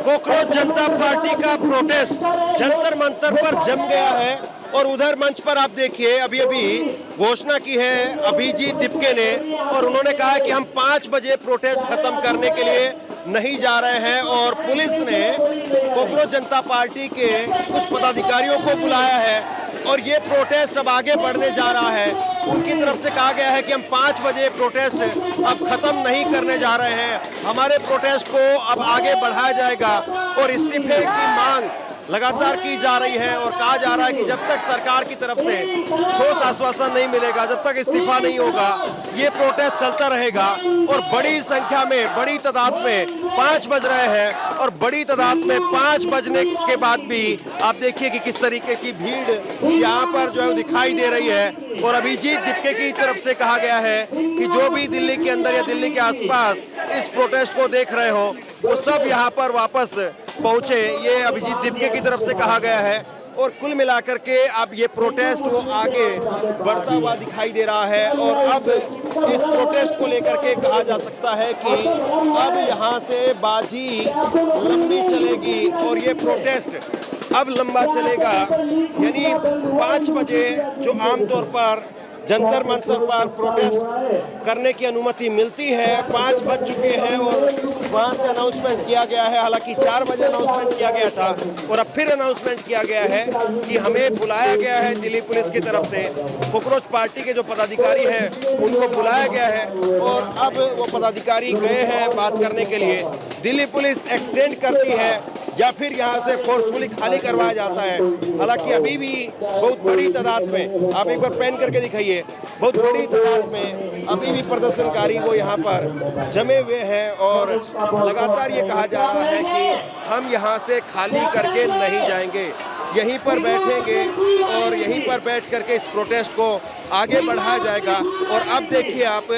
Cockroach जनता party का protest Jantar Mantar पर जम गया है और उधर मंच पर आप देखिए अभी अभी घोषणा की है अभिजीत दीपके ने और उन्होंने कहा कि हम 5 बजे प्रोटेस्ट खत्म करने के लिए नहीं जा रहे हैं और पुलिस ने कोकरोच जनता पार्टी के कुछ पदाधिकारियों को बुलाया है और ये प्रोटेस्ट अब आगे बढ़ने जा रहा है। उनकी तरफ से कहा गया है कि हम 5 बजे प्रोटेस्ट अब खत्म नहीं करने जा रहे हैं, हमारे प्रोटेस्ट को अब आगे बढ़ाया जाएगा और इस्तीफे की मांग लगातार की जा रही है और कहा जा रहा है कि जब तक सरकार की तरफ से ठोस आश्वासन नहीं मिलेगा, जब तक इस्तीफा नहीं होगा, ये प्रोटेस्ट चलता रहेगा। और बड़ी संख्या में, बड़ी तादाद में 5 बज रहे हैं और बड़ी तादाद में 5 बजने के बाद भी आप देखिए कि किस तरीके की भीड़ यहाँ पर जो है दिखाई दे रही है। और अभिजीत दीपके की तरफ से कहा गया है कि जो भी दिल्ली के अंदर या दिल्ली के आसपास इस प्रोटेस्ट को देख रहे हो वो सब यहाँ पर वापस पहुंचे, ये अभिजीत दीपके की तरफ से कहा गया है। और कुल मिलाकर के अब ये प्रोटेस्ट वो आगे बढ़ता हुआ दिखाई दे रहा है और अब इस प्रोटेस्ट को लेकर के कहा जा सकता है कि अब यहाँ से बाजी लंबी चलेगी और ये प्रोटेस्ट अब लंबा चलेगा। यानी 5 बजे जो आमतौर पर जंतर मंतर पर प्रोटेस्ट करने की अनुमति मिलती है, 5 बज चुके हैं और वहाँ से अनाउंसमेंट किया गया है। हालांकि 4 बजे अनाउंसमेंट किया गया था और अब फिर अनाउंसमेंट किया गया है कि हमें बुलाया गया है दिल्ली पुलिस की तरफ से। कोकरोच पार्टी के जो पदाधिकारी हैं उनको बुलाया गया है और अब वो पदाधिकारी गए हैं बात करने के लिए। दिल्ली पुलिस एक्सटेंड करती है या फिर यहाँ से फोर्सफुली खाली करवाया जाता है। हालांकि अभी भी बहुत बड़ी तादाद में, आप एक बार पेन करके दिखाइए, बहुत बड़ी तादाद में अभी भी प्रदर्शनकारी वो यहाँ पर जमे हुए हैं और लगातार ये कहा जा रहा है कि हम यहाँ से खाली करके नहीं जाएंगे, यहीं पर बैठेंगे और यहीं पर बैठ करके इस प्रोटेस्ट को आगे बढ़ाया जाएगा। और अब देखिए आप,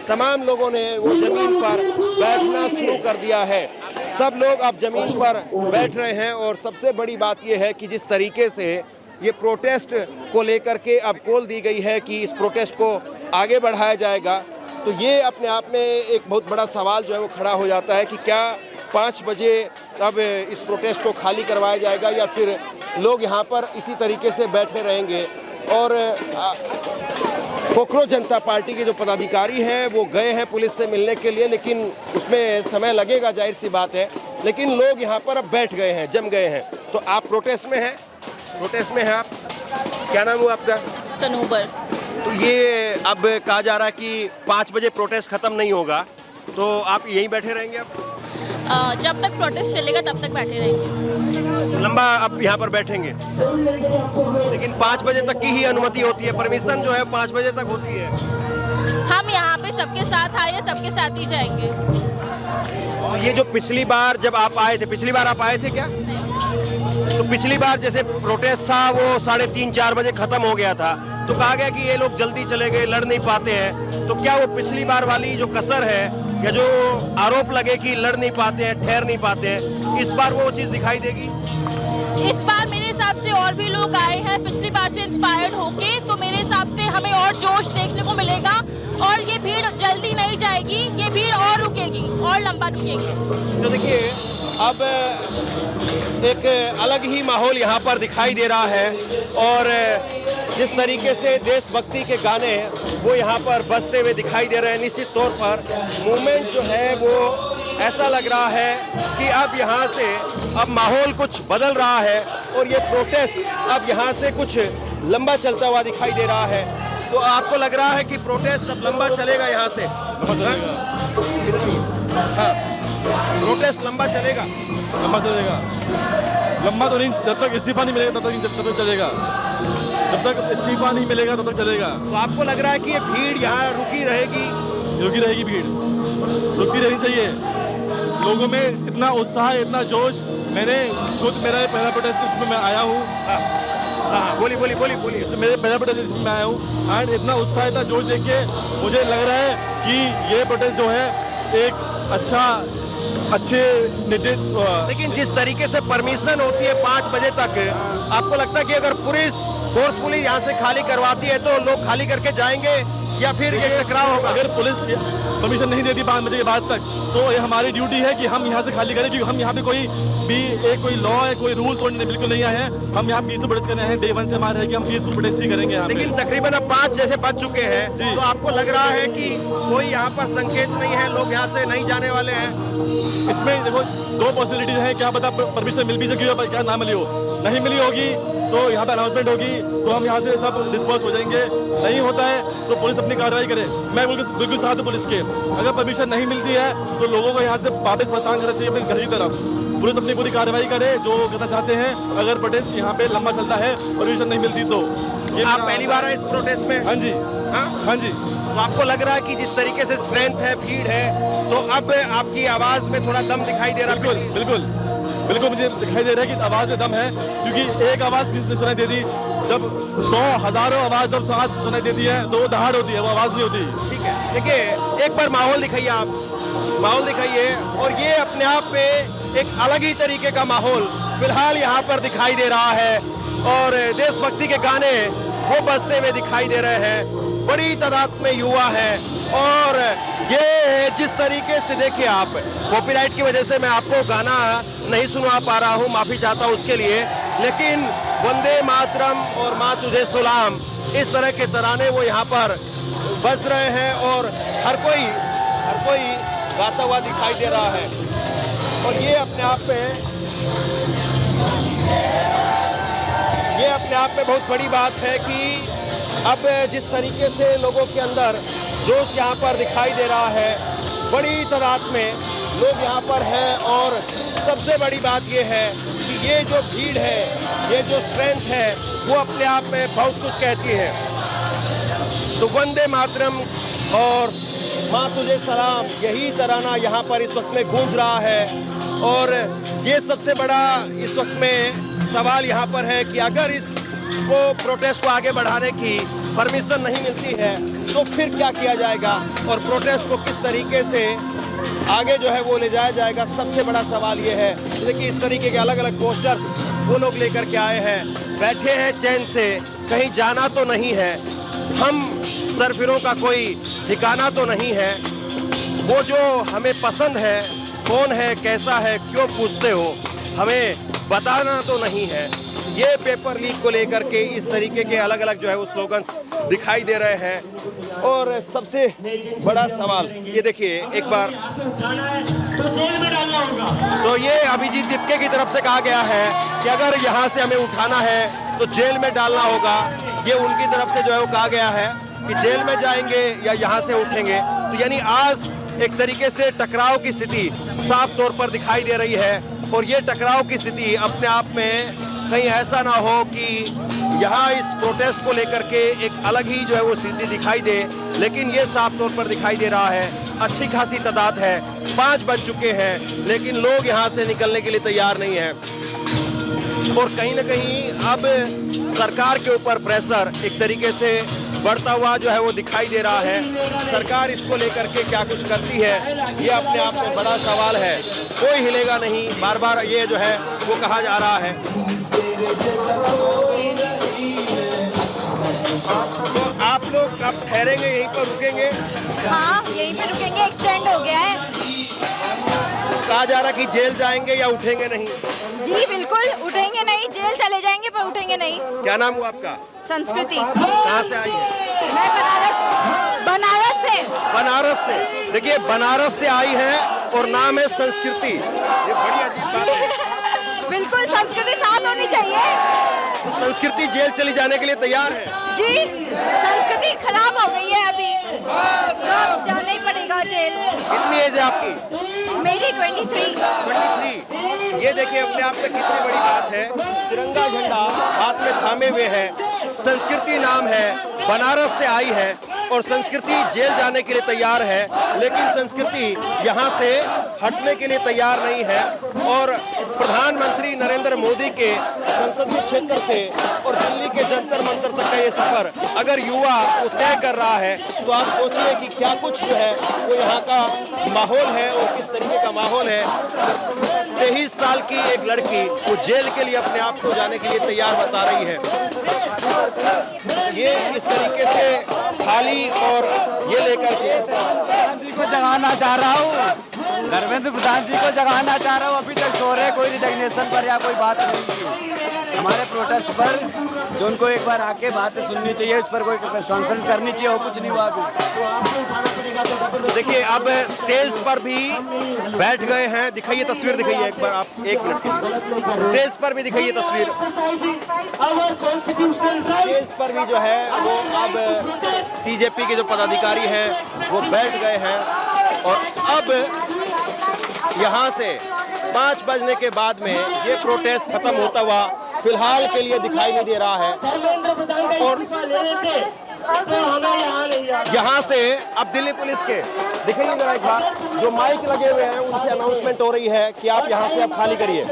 तमाम लोगों ने वो जमीन पर बैठना शुरू कर दिया है, सब लोग अब जमीन पर बैठ रहे हैं। और सबसे बड़ी बात यह है कि जिस तरीके से ये प्रोटेस्ट को लेकर के अब कॉल दी गई है कि इस प्रोटेस्ट को आगे बढ़ाया जाएगा, तो ये अपने आप में एक बहुत बड़ा सवाल जो है वो खड़ा हो जाता है कि क्या 5 बजे अब इस प्रोटेस्ट को खाली करवाया जाएगा या फिर लोग यहाँ पर इसी तरीके से बैठे रहेंगे। और कोकरोच जनता पार्टी के जो पदाधिकारी हैं वो गए हैं पुलिस से मिलने के लिए, लेकिन उसमें समय लगेगा, जाहिर सी बात है। लेकिन लोग यहाँ पर अब बैठ गए हैं, जम गए हैं। तो आप प्रोटेस्ट में हैं? प्रोटेस्ट में हैं आप? क्या नाम हुआ आपका? सनूबर। तो ये अब कहा जा रहा है कि 5 बजे प्रोटेस्ट खत्म नहीं होगा, तो आप यहीं बैठे रहेंगे अब? जब तक प्रोटेस्ट चलेगा तब तक बैठे रहेंगे। लंबा अब यहाँ पर बैठेंगे, लेकिन 5 बजे तक की ही अनुमति होती है, परमिशन जो है 5 बजे तक होती है। हम यहाँ पे सबके साथ आए हैं, सबके साथ ही जाएंगे। और ये जो पिछली बार जब आप आए थे, पिछली बार आप आए थे क्या? तो पिछली बार जैसे प्रोटेस्ट था वो 3:30-4 बजे खत्म हो गया था, तो कहा गया कि ये लोग जल्दी चले गए, लड़ नहीं पाते हैं। तो क्या वो पिछली बार वाली जो कसर है या जो आरोप लगे कि लड़ नहीं पाते हैं, ठहर नहीं पाते हैं, इस बार वो चीज़ दिखाई देगी? इस बार मेरे हिसाब से और भी लोग आए हैं पिछली बार से इंस्पायर्ड होके, तो मेरे हिसाब से हमें और जोश देखने को मिलेगा और ये भीड़ जल्दी नहीं जाएगी, ये भीड़ और रुकेगी और लंबा रुकेगी। तो देखिए अब एक अलग ही माहौल यहाँ पर दिखाई दे रहा है और जिस तरीके से देशभक्ति के गाने वो यहाँ पर बजते हुए दिखाई दे रहे हैं, निश्चित तौर पर मूवमेंट जो है वो ऐसा लग रहा है कि अब यहाँ से अब माहौल कुछ बदल रहा है और ये प्रोटेस्ट अब यहाँ से कुछ लंबा चलता हुआ दिखाई दे रहा है। तो आपको लग रहा है कि प्रोटेस्ट अब लंबा चलेगा यहाँ से? हाँ, प्रोटेस्ट लंबा चलेगा? लंबा चलेगा। लंबा तो नहीं, जब तक इस्तीफा नहीं मिलेगा तब तक चलेगा। जब तक इस्तीफा नहीं मिलेगा तब तक चलेगा। तो आपको लग रहा है कि ये भीड़ यहाँ रुकी रहेगी? रुकी रहेगी भीड़, रुकी रहनी चाहिए। लोगों में इतना उत्साह, इतना जोश, मैंने खुद मेरा पहला प्रोटेस्ट इसमें मैं आया हूँ। बोली मेरे पहला प्रोटेस्ट इसमें मैं आया हूँ एंड इतना उत्साह, इतना जोश देख के मुझे लग रहा है कि ये प्रोटेस्ट जो है एक अच्छे नेतृत्व। लेकिन जिस तरीके से परमिशन होती है 5 बजे तक, आपको लगता है कि अगर पुलिस फोर्सफुली यहाँ से खाली करवाती है तो लोग खाली करके जाएंगे या फिर ये टकराव होगा? अगर पुलिस परमिशन नहीं देती 5 बजे के बाद तक, तो ये हमारी ड्यूटी है कि हम यहाँ से खाली करें, क्योंकि हम यहाँ पे कोई लॉ है, कोई रूल तोड़ने बिल्कुल नहीं आए हैं। हम यहाँ पीसफुल प्रोटेस्ट करने आए हैं। डे 1 से हमारा है कि हम पीसफुल प्रोटेस्ट ही करेंगे यहाँ पे। लेकिन तकरीबन अब 5 जैसे बज चुके हैं, तो आपको लग रहा है कि कोई यहाँ पर संकेत नहीं है, लोग यहाँ से नहीं जाने वाले हैं? इसमें देखो 2 पॉसिबिलिटीज हैं, क्या पता परमिशन मिल भी सकी हो, पर क्या ना मिली हो। नहीं मिली होगी तो यहाँ पे अनाउंसमेंट होगी, तो हम यहाँ से सब डिस्पर्स हो जाएंगे। नहीं होता है तो पुलिस अपनी कार्रवाई करे। मैं बिल्कुल साथ हूं पुलिस के। अगर परमिशन नहीं मिलती है तो लोगों को यहाँ से वापस प्रस्थान करना चाहिए अपने घर की तरफ। पुलिस अपनी पूरी कार्रवाई करे जो करना चाहते हैं। अगर प्रोटेस्ट यहाँ पे लंबा चलता है, परमिशन नहीं मिलती तो। ये आप पहली बार है इस प्रोटेस्ट में? हाँ जी, हाँ जी। तो आपको लग रहा है कि जिस तरीके से स्ट्रेंथ है, भीड़ है, तो अब आपकी आवाज में थोड़ा दम दिखाई दे रहा है? बिल्कुल बिल्कुल बिल्कुल मुझे दिखाई दे रहा है कि आवाज में दम है, क्योंकि एक आवाज किसने सुनाई दे दी, जब 100 हजारों आवाज जब साथ सुनाई देती है तो वो दहाड़ होती है, वो आवाज नहीं होती। ठीक है, देखिए एक बार माहौल दिखाइए, आप माहौल दिखाइए। और ये अपने आप पे एक अलग ही तरीके का माहौल फिलहाल यहाँ पर दिखाई दे रहा है, और देशभक्ति के गाने वो बजते हुए दिखाई दे रहे हैं। बड़ी तादाद में युवा है, और ये जिस तरीके से देखिए आप, कॉपीराइट की वजह से मैं आपको गाना नहीं सुनवा पा रहा हूँ, माफी चाहता हूँ उसके लिए, लेकिन वंदे मातरम और माँ तुझे सलाम, इस तरह के तराने वो यहाँ पर बज रहे हैं, और हर कोई गाता हुआ दिखाई दे रहा है। और ये अपने आप में बहुत बड़ी बात है कि अब जिस तरीके से लोगों के अंदर जोश यहाँ पर दिखाई दे रहा है, बड़ी तादाद में लोग यहाँ पर हैं। और सबसे बड़ी बात ये है कि ये जो भीड़ है, ये जो स्ट्रेंथ है, वो अपने आप में बहुत कुछ कहती है। तो वंदे मातरम और माँ तुझे सलाम, यही तराना यहाँ पर इस वक्त में गूंज रहा है। और ये सबसे बड़ा इस वक्त में सवाल यहाँ पर है कि अगर इसको प्रोटेस्ट को आगे बढ़ाने की परमिशन नहीं मिलती है तो फिर क्या किया जाएगा, और प्रोटेस्ट को किस तरीके से आगे जो है वो ले जाया जाएगा। सबसे बड़ा सवाल ये है। देखिए इस तरीके के अलग अलग पोस्टर्स वो लोग लेकर के आए हैं, बैठे हैं चैन से, कहीं जाना तो नहीं है, हम सरफिरों का कोई ठिकाना तो नहीं है, वो जो हमें पसंद है, कौन है, कैसा है, क्यों पूछते हो, हमें बताना तो नहीं है। ये पेपर लीक को लेकर के इस तरीके के अलग अलग जो है वो स्लोगन्स दिखाई दे रहे हैं। और सबसे बड़ा सवाल ये देखिए एक बार, तो ये अभिजीत दिपके की तरफ से कहा गया है कि अगर यहाँ से हमें उठाना है तो जेल में डालना होगा। ये उनकी तरफ से जो है वो कहा गया है कि जेल में जाएंगे या यहाँ से उठेंगे। तो यानी आज एक तरीके से टकराव की स्थिति साफ तौर पर दिखाई दे रही है, और ये टकराव की स्थिति अपने आप में कहीं ऐसा ना हो कि यहाँ इस प्रोटेस्ट को लेकर के एक अलग ही जो है वो स्थिति दिखाई दे। लेकिन ये साफ तौर पर दिखाई दे रहा है, अच्छी खासी तादाद है, 5 बज चुके हैं, लेकिन लोग यहाँ से निकलने के लिए तैयार नहीं है। और कहीं ना कहीं अब सरकार के ऊपर प्रेशर एक तरीके से बढ़ता हुआ जो है वो दिखाई दे रहा है। सरकार इसको लेकर के क्या कुछ करती है, ये अपने आप में बड़ा सवाल है। कोई हिलेगा नहीं, बार बार ये जो है वो कहा जा रहा है। तो आप लोग अब ठहरेंगे, यहीं पर रुकेंगे? हाँ, यहीं पे रुकेंगे, एक्सटेंड हो गया है। कहा जा रहा कि जेल जाएंगे या उठेंगे नहीं? जी बिल्कुल, उठेंगे नहीं, जेल चले जाएंगे पर उठेंगे नहीं। क्या नाम हुआ आपका? संस्कृति। कहाँ से आई है? मैं बनारस से। बनारस से। देखिए बनारस से आई है और नाम है संस्कृति, ये बड़ी अजीब बात है। बिल्कुल, संस्कृति साथ होनी चाहिए। संस्कृति जेल चली जाने के लिए तैयार है? जी, संस्कृति खराब हो गई है अभी, तो जाना ही पड़ेगा जेल। कितनी एज है आपकी? मेरी 23। ये देखिए अपने आप में कितनी बड़ी बात है। तिरंगा झंडा हाथ में थामे हुए है, संस्कृति नाम है, बनारस से आई है, और संस्कृति जेल जाने के लिए तैयार है। लेकिन संस्कृति यहाँ से हटने के लिए तैयार नहीं है। और प्रधानमंत्री नरेंद्र मोदी के संसदीय क्षेत्र से और दिल्ली के जंतर मंतर तक का ये सफर अगर युवा को तय कर रहा है तो आप सोचिए कि क्या कुछ जो है वो यहाँ का माहौल है और किस तरीके का माहौल है। 23 साल की एक लड़की वो जेल के लिए अपने आप को जाने के लिए तैयार बता रही है। ये इस तरीके से थाली और ये लेकर के प्रधान जी को जगाना चाह रहा हूँ, धर्मेंद्र प्रधान जी को जगाना चाह रहा हूँ। अभी तक सो रहे, कोई रिजग्नेशन पर या कोई बात नहीं की हमारे प्रोटेस्ट पर, जो उनको एक बार आके बातें सुननी चाहिए, उस पर कोई कॉन्फ्रेंस करनी चाहिए, और कुछ नहीं हुआ अभी। देखिए अब स्टेज पर भी बैठ गए हैं, दिखाइए तस्वीर, दिखाइए एक बार आप, 1 मिनट, स्टेज पर भी दिखाइए तस्वीर। स्टेज पर भी जो है वो अब सीजेपी के जो पदाधिकारी हैं वो बैठ गए हैं और अब यहाँ से 5 बजने के बाद में ये प्रोटेस्ट खत्म होता हुआ फिलहाल के लिए दिखाई नहीं दे रहा है। और यहाँ से अब दिल्ली पुलिस के दिखाइए जरा एक बार, जो माइक लगे हुए हैं उनसे अनाउंसमेंट हो रही है कि आप यहाँ से अब खाली करिए।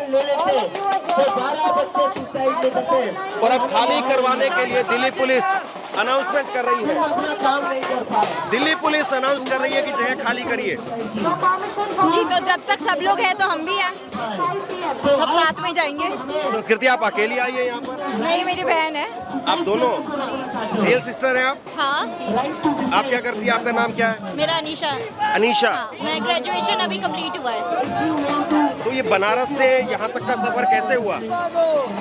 और अब खाली करवाने के लिए दिल्ली पुलिस अनाउंसमेंट कर रही है। दिल्ली पुलिस अनाउंस कर रही है कि जगह खाली करिए। जी, तो जब तक सब लोग हैं तो हम भी हैं, सब साथ में जाएंगे। संस्कृति आप अकेली आई है यहाँ पर? नहीं, मेरी बहन है। आप दोनों रियल सिस्टर हैं आप? हाँ जी। आप क्या करती है, आपका नाम क्या है? मेरा अनीशा। अनीशा। हाँ, मैं ग्रेजुएशन अभी कंप्लीट हुआ है। तो ये बनारस से यहाँ तक का सफर कैसे हुआ?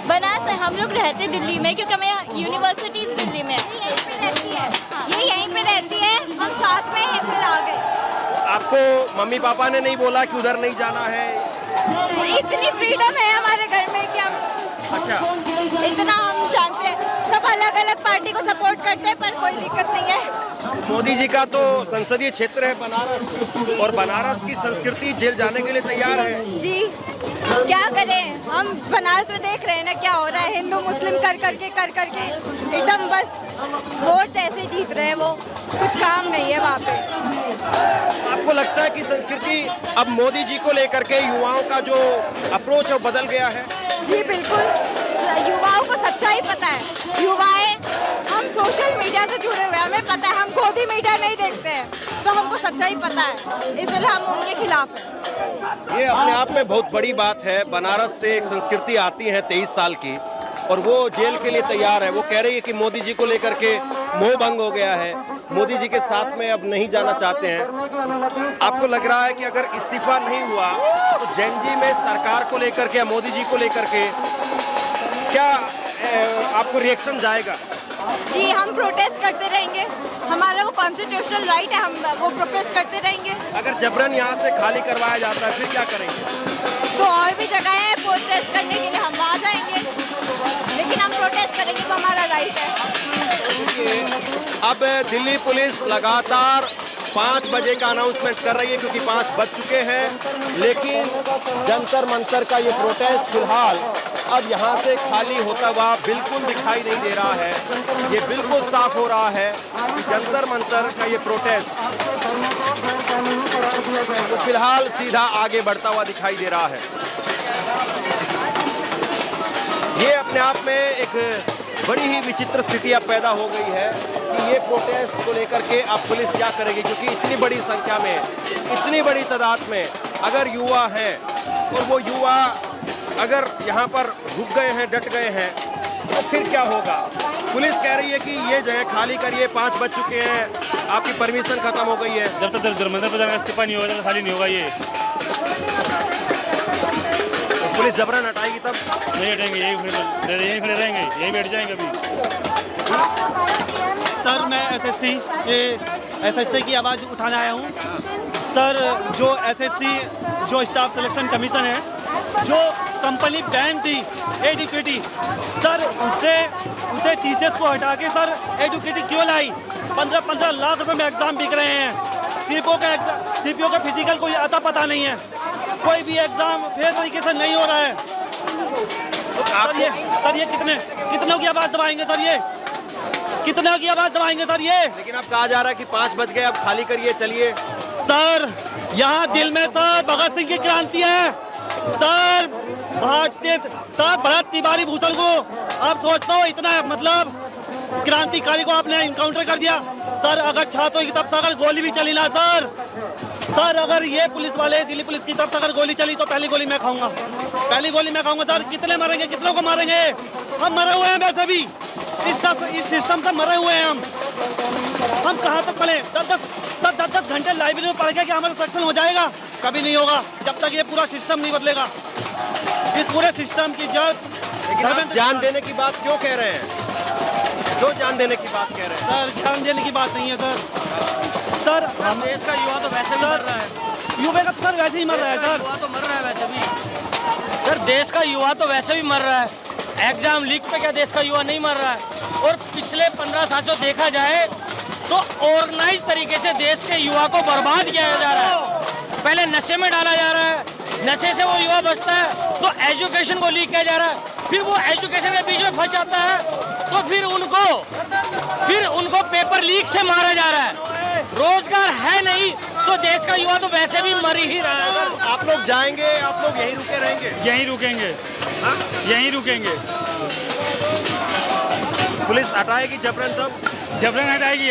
बनारस से हम लोग रहते दिल्ली में, क्योंकि हमें यूनिवर्सिटीज दिल्ली में है। ये यहीं पे रहती है, हम साथ में ही फिर आ गए। आपको मम्मी पापा ने नहीं बोला कि उधर नहीं जाना है? इतनी फ्रीडम है हमारे घर में कि हम, अच्छा, इतना हम जानते हैं, सब अलग अलग पार्टी को सपोर्ट करते हैं, पर कोई दिक्कत नहीं है। मोदी जी का तो संसदीय क्षेत्र है बनारस, और बनारस की संस्कृति जेल जाने के लिए तैयार है। जी, क्या करें, हम बनारस में देख रहे हैं ना क्या हो रहा है, हिंदू मुस्लिम कर करके एकदम बस वोट ऐसे जीत रहे हैं, वो कुछ काम नहीं है वहाँ पे। आपको लगता है कि संस्कृति अब मोदी जी को लेकर के युवाओं का जो अप्रोच है वो बदल गया है? जी बिल्कुल, युवाओं को सच्चाई पता है। युवाएं, हम सोशल मीडिया से जुड़े हुए हैं, हमें पता है, हम गोदी मीडिया नहीं देखते हैं, तो हमको सच्चाई पता है, इसलिए हम उनके खिलाफ हैं। ये अपने आप में बहुत बड़ी बात है। बनारस से एक संस्कृति आती है 23 साल की, और वो जेल के लिए तैयार है। वो कह रही है कि मोदी जी को लेकर के मोह भंग हो गया है, मोदी जी के साथ में अब नहीं जाना चाहते हैं। आपको लग रहा है कि अगर इस्तीफा नहीं हुआ तो जेएनजी में सरकार को लेकर के, मोदी जी को लेकर के क्या आपको रिएक्शन जाएगा? जी, हम प्रोटेस्ट करते रहेंगे, हमारा वो कॉन्स्टिट्यूशनल राइट है, हम वो प्रोटेस्ट करते रहेंगे। अगर जबरन यहाँ से खाली करवाया जाता है फिर क्या करेंगे? तो और भी जगह है प्रोटेस्ट करने के लिए, हम वहाँ जाएंगे, लेकिन हम प्रोटेस्ट करेंगे, वो हमारा राइट है। अब दिल्ली पुलिस लगातार 5 बजे का अनाउंसमेंट कर रही है, क्योंकि 5 बज चुके हैं, लेकिन जंतर मंतर का ये प्रोटेस्ट फिलहाल अब यहाँ से खाली होता हुआ बिल्कुल दिखाई नहीं दे रहा है। ये बिल्कुल साफ हो रहा है कि जंतर मंतर का ये प्रोटेस्ट तो फिलहाल सीधा आगे बढ़ता हुआ दिखाई दे रहा है। ये अपने आप में एक बड़ी ही विचित्र स्थिति अब पैदा हो गई है कि ये प्रोटेस्ट को लेकर के अब पुलिस क्या करेगी, क्योंकि इतनी बड़ी संख्या में, इतनी बड़ी तादाद में अगर युवा हैं और वो युवा अगर यहाँ पर रुक गए हैं, डट गए हैं, तो फिर क्या होगा? पुलिस कह रही है कि ये जगह खाली करिए, 5 बज चुके हैं, आपकी परमिशन खत्म हो गई है। जब तक धर्मेंद्र प्रधान का इस्तीफा नहीं होगा, खाली नहीं होगा ये। तो पुलिस जबरन हटाएगी तब? नहीं हटेंगे, यही खड़े रहेंगे, यही बैठ जाएंगे अभी। सर, मैं एसएससी की आवाज़ उठाने आया हूँ। सर, जो एसएससी जो स्टाफ सिलेक्शन कमीशन है, जो कंपनी बैन थी एडुकेटी, सर उसे टीसीएस को हटा के सर एडुकेटी क्यों लाई? 15-15 लाख रुपए में एग्जाम बिक रहे हैं। सीपीओ का फिजिकल कोई आता पता नहीं है, कोई भी एग्जाम फेयर तरीके से नहीं हो रहा है। सर ये कितनों की आवाज़ दबाएंगे सर? ये कितनों की आवाज़ दबाएंगे सर? ये लेकिन अब कहा जा रहा है कि 5 बज गए, अब खाली करिए, चलिए। सर यहाँ दिल में सर भगत सिंह की क्रांति है सर। भारतीय सर भरत तिवारी भूषण को आप सोचते हो इतना मतलब क्रांतिकारी को आपने इनकाउंटर कर दिया सर। अगर छात्रों की तरफ से अगर गोली भी चली ना सर, अगर ये पुलिस वाले दिल्ली पुलिस की तरफ से अगर गोली चली तो पहली गोली मैं खाऊंगा, पहली गोली मैं खाऊंगा सर। कितने मरेंगे, कितनों को मारेंगे? हम मरे हुए हैं वैसे भी, इस सिस्टम से मरे हुए हैं हम कहाँ तक पढ़े? 10 घंटे लाइब्रेरी में पढ़ के कि हमारा सक्सेस हो जाएगा? कभी नहीं होगा जब तक ये पूरा सिस्टम नहीं बदलेगा। इस पूरे सिस्टम की जब जान देने की बात क्यों कह रहे हैं? क्यों जान देने की बात कह रहे हैं? सर जान देने की बात नहीं है सर। हम देश का युवा तो वैसे भी मर रहा है, युवा का सर वैसे ही मर रहा है सर। युवा तो मर रहा है वैसे भी सर, देश का युवा तो वैसे भी मर रहा है। एग्जाम लीक पे क्या देश का युवा नहीं मर रहा है? और पिछले 15 साल से देखा जाए तो ऑर्गेनाइज तरीके से देश के युवा को बर्बाद किया जा रहा है। पहले नशे में डाला जा रहा है, नशे से वो युवा बचता है तो एजुकेशन को लीक किया जा रहा है, फिर वो एजुकेशन के बीच में फंस जाता है तो फिर उनको पेपर लीक से मारा जा रहा है। रोजगार है नहीं तो देश का युवा तो वैसे भी मर ही रहा है। अगर आप लोग जाएंगे, आप लोग यहीं रुके रहेंगे? यहीं रुकेंगे, यहीं रुकेंगे। पुलिस हटाएगी जबरन? तब जबरन हटाएगी,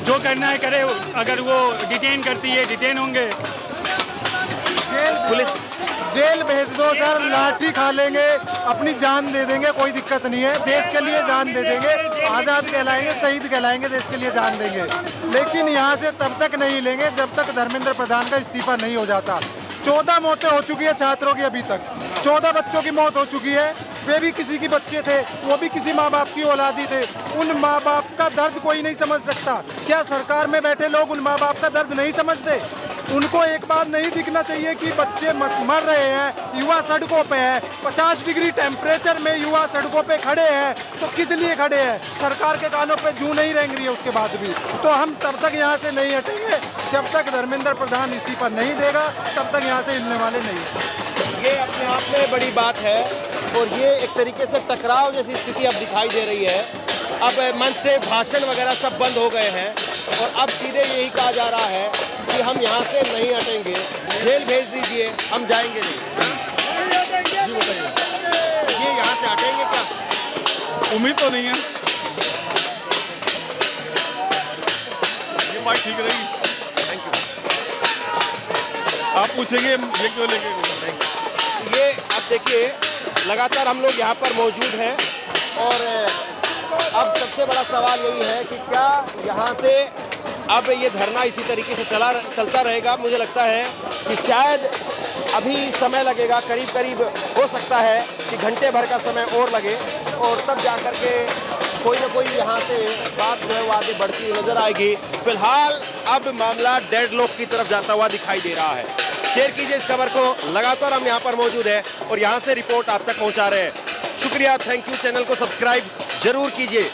जो करना है करे। अगर वो डिटेन करती है डिटेन होंगे। पुलिस जेल भेज दो सर, लाठी खा लेंगे, अपनी जान दे देंगे, कोई दिक्कत नहीं है। देश के लिए जान दे देंगे, आज़ाद कहलाएंगे, शहीद कहलाएंगे, देश के लिए जान देंगे। लेकिन यहाँ से तब तक नहीं लेंगे जब तक धर्मेंद्र प्रधान का इस्तीफा नहीं हो जाता। 14 मौतें हो चुकी है छात्रों की, अभी तक 14 बच्चों की मौत हो चुकी है। वे भी किसी के बच्चे थे, वो भी किसी माँ बाप की औलादी थे। उन माँ बाप का दर्द कोई नहीं समझ सकता। क्या सरकार में बैठे लोग उन माँ बाप का दर्द नहीं समझते? उनको एक बात नहीं दिखना चाहिए कि बच्चे मर रहे हैं, युवा सड़कों पे है, 50 डिग्री टेम्परेचर में युवा सड़कों पे खड़े हैं, तो किस लिए खड़े हैं? सरकार के कानों पे जूं नहीं रेंग रही है उसके बाद भी। तो हम तब तक यहाँ से नहीं हटेंगे जब तक धर्मेंद्र प्रधान इस्तीफा नहीं देगा, तब तक यहाँ से हिलने वाले नहीं। ये अपने आप में बड़ी बात है और ये एक तरीके से टकराव जैसी स्थिति अब दिखाई दे रही है। अब मंच से भाषण वगैरह सब बंद हो गए हैं और अब सीधे यही कहा जा रहा है कि हम यहाँ से नहीं हटेंगे, जेल भेज दीजिए, हम जाएंगे नहीं। जी बताइए, ये यहाँ से हटेंगे क्या? उम्मीद तो नहीं है। ये बात ठीक रहेगी। Thank you. आप पूछेंगे ये क्यों लेके? ये अब देखिए लगातार हम लोग यहाँ पर मौजूद हैं और अब सबसे बड़ा सवाल यही है कि क्या यहाँ से अब ये धरना इसी तरीके से चलता रहेगा? मुझे लगता है कि शायद अभी समय लगेगा, करीब हो सकता है कि घंटे भर का समय और लगे और तब जा कर के कोई ना कोई यहाँ से बात जो है वो आगे बढ़ती नजर आएगी। फिलहाल अब मामला डेडलॉक की तरफ जाता हुआ दिखाई दे रहा है। शेयर कीजिए इस खबर को, लगातार हम यहाँ पर मौजूद है और यहाँ से रिपोर्ट आप तक पहुँचा रहे हैं। शुक्रिया, थैंक यू। चैनल को सब्सक्राइब जरूर कीजिए।